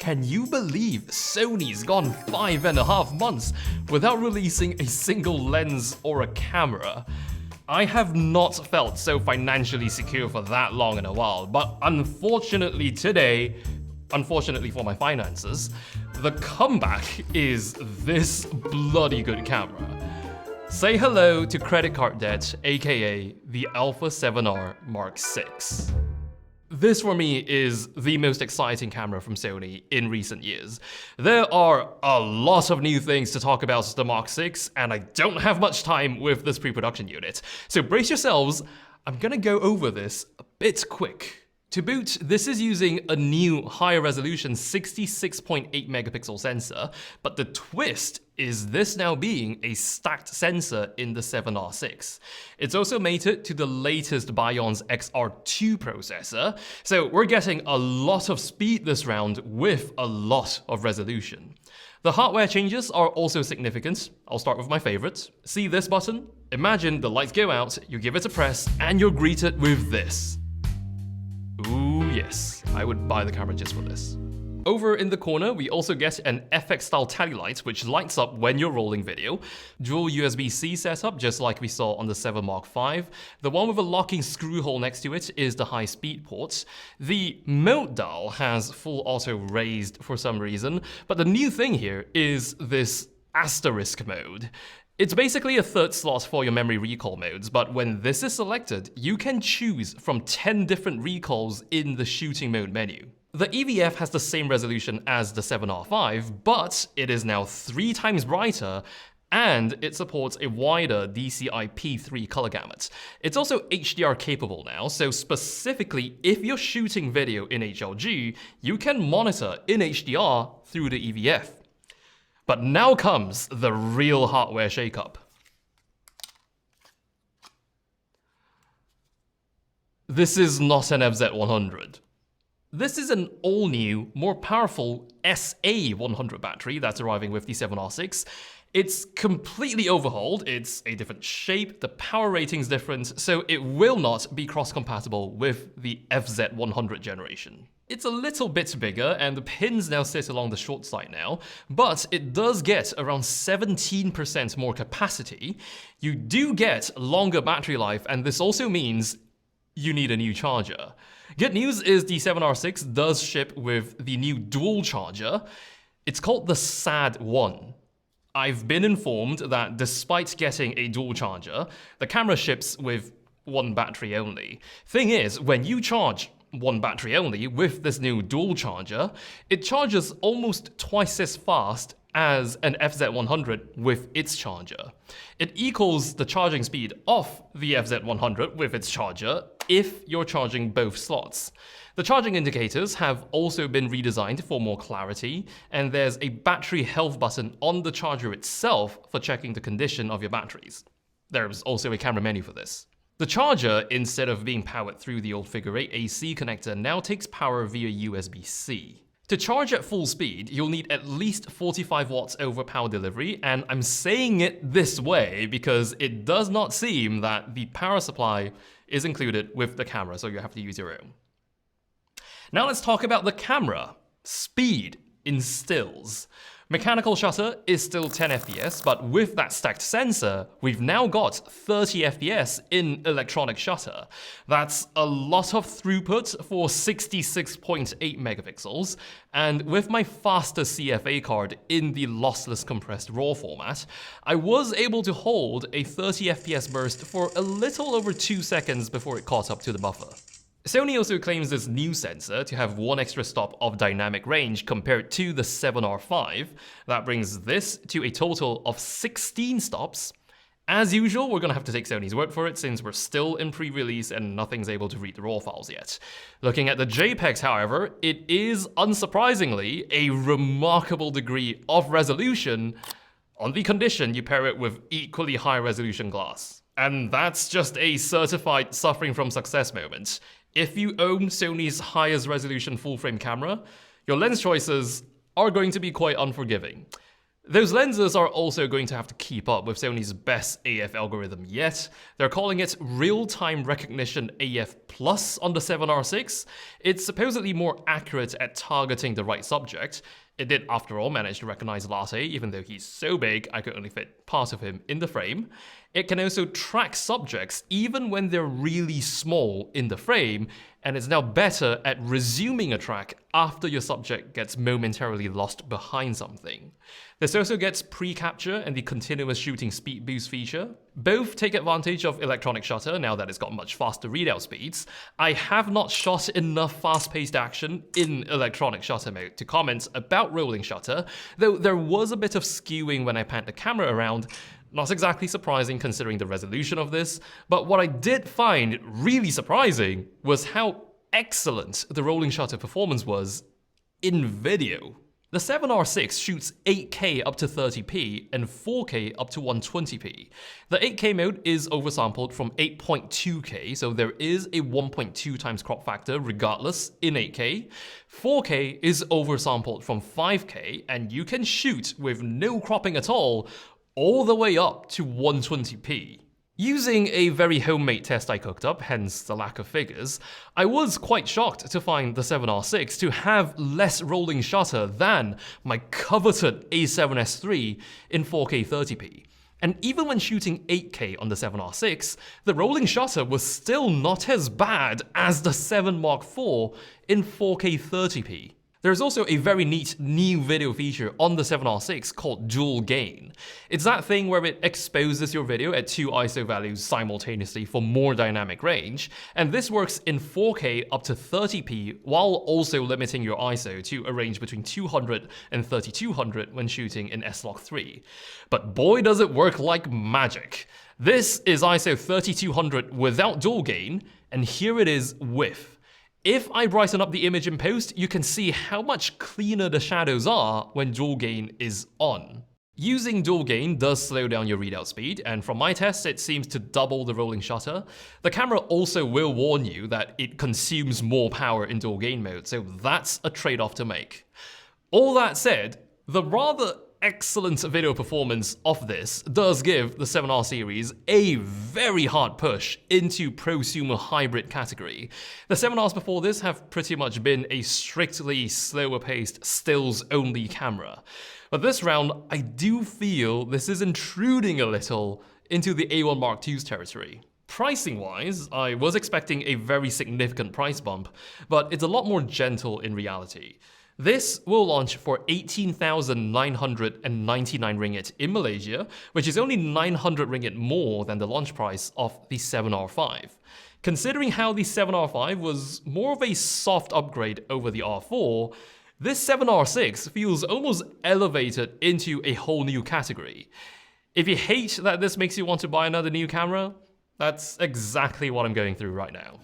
Can you believe Sony's gone 5.5 months without releasing a single lens or a camera? I have not felt so financially secure for that long in a while, but unfortunately today, unfortunately for my finances, the comeback is this bloody good camera. Say hello to credit card debt, aka the Alpha A7R VI. This for me is the most exciting camera from Sony in recent years. There are a lot of new things to talk about the Mark VI, and I don't have much time with this pre-production unit. So brace yourselves, I'm gonna go over this a bit quick. To boot, this is using a new higher resolution 66.8 megapixel sensor, but the twist is this now being a stacked sensor in the A7R VI. It's also mated to the latest Bion's XR2 processor, so we're getting a lot of speed this round with a lot of resolution. The hardware changes are also significant. I'll start with my favorites. See this button? Imagine the lights go out, you give it a press, and you're greeted with this. Ooh yes, I would buy the camera just for this. Over in the corner, we also get an FX-style tally light, which lights up when you're rolling video. Dual USB-C setup, just like we saw on the A7 Mark V. The one with a locking screw hole next to it is the high-speed port. The mode dial has full auto raised for some reason, but the new thing here is this asterisk mode. It's basically a third slot for your memory recall modes, but when this is selected, you can choose from 10 different recalls in the shooting mode menu. The EVF has the same resolution as the A7R V, but it is now 3 times brighter, and it supports a wider DCI-P3 color gamut. It's also HDR capable now, so specifically if you're shooting video in HLG, you can monitor in HDR through the EVF. But now comes the real hardware shakeup. This is not an FZ100. This is an all-new, more powerful SA100 battery that's arriving with the A7R VI. It's completely overhauled, it's a different shape, the power rating's different, so it will not be cross-compatible with the FZ100 generation. It's a little bit bigger, and the pins now sit along the short side now, but it does get around 17% more capacity. You do get longer battery life, and this also means you need a new charger. Good news is the A7R VI does ship with the new dual charger. It's called the SAD1. I've been informed that despite getting a dual charger, the camera ships with one battery only. Thing is, when you charge one battery only with this new dual charger, it charges almost twice as fast as an FZ100 with its charger. It equals the charging speed of the FZ100 with its charger if you're charging both slots. The charging indicators have also been redesigned for more clarity, and there's a battery health button on the charger itself for checking the condition of your batteries. There's also a camera menu for this. The charger, instead of being powered through the old figure 8 AC connector, now takes power via USB-C. To charge at full speed, you'll need at least 45 watts over power delivery, and I'm saying it this way because it does not seem that the power supply is included with the camera, so you have to use your own. Now let's talk about the camera. Speed in stills. Mechanical shutter is still 10 FPS, but with that stacked sensor, we've now got 30 FPS in electronic shutter. That's a lot of throughput for 66.8 megapixels, and with my faster CFA card in the lossless compressed RAW format, I was able to hold a 30 FPS burst for a little over 2 seconds before it caught up to the buffer. Sony also claims this new sensor to have 1 extra stop of dynamic range compared to the A7R V. That brings this to a total of 16 stops. As usual, we're gonna have to take Sony's word for it since we're still in pre-release and nothing's able to read the RAW files yet. Looking at the JPEGs, however, it is unsurprisingly a remarkable degree of resolution on the condition you pair it with equally high resolution glass. And that's just a certified suffering from success moment. If you own Sony's highest resolution full-frame camera, your lens choices are going to be quite unforgiving. Those lenses are also going to have to keep up with Sony's best AF algorithm yet. They're calling it real-time recognition AF Plus on the A7R VI. It's supposedly more accurate at targeting the right subject. It did, after all, manage to recognize Latte, even though he's so big I could only fit part of him in the frame. It can also track subjects even when they're really small in the frame, and it's now better at resuming a track after your subject gets momentarily lost behind something. This also gets pre-capture and the continuous shooting speed boost feature. Both take advantage of electronic shutter now that it's got much faster readout speeds. I have not shot enough fast-paced action in electronic shutter mode to comment about rolling shutter, though there was a bit of skewing when I panned the camera around. Not exactly surprising considering the resolution of this, but what I did find really surprising was how excellent the rolling shutter performance was in video. The A7R VI shoots 8K up to 30p and 4K up to 120p. The 8K mode is oversampled from 8.2K, so there is a 1.2 times crop factor regardless in 8K. 4K is oversampled from 5K, and you can shoot with no cropping at all the way up to 120p. Using a very homemade test I cooked up, hence the lack of figures, I was quite shocked to find the A7R VI to have less rolling shutter than my coveted A7S III in 4K 30p. And even when shooting 8K on the A7R VI, the rolling shutter was still not as bad as the 7 Mark IV in 4K 30p. There's also a very neat new video feature on the A7R VI called dual gain. It's that thing where it exposes your video at 2 ISO values simultaneously for more dynamic range, and this works in 4K up to 30p while also limiting your ISO to a range between 200 and 3200 when shooting in S-Log 3. But boy does it work like magic. This is ISO 3200 without dual gain, and here it is with. If I brighten up the image in post, you can see how much cleaner the shadows are when dual gain is on. Using dual gain does slow down your readout speed, and from my tests it seems to double the rolling shutter. The camera also will warn you that it consumes more power in dual gain mode, so that's a trade-off to make. All that said, the rather excellent video performance of this does give the A7R series a very hard push into prosumer hybrid category. The A7Rs before this have pretty much been a strictly slower paced stills only camera. But this round, I do feel this is intruding a little into the A1 Mark II's territory. Pricing wise, I was expecting a very significant price bump, but it's a lot more gentle in reality. This will launch for 18,999 ringgit in Malaysia, which is only 900 ringgit more than the launch price of the A7R V. Considering how the A7R V was more of a soft upgrade over the R4, this A7R VI feels almost elevated into a whole new category. If you hate that this makes you want to buy another new camera, that's exactly what I'm going through right now.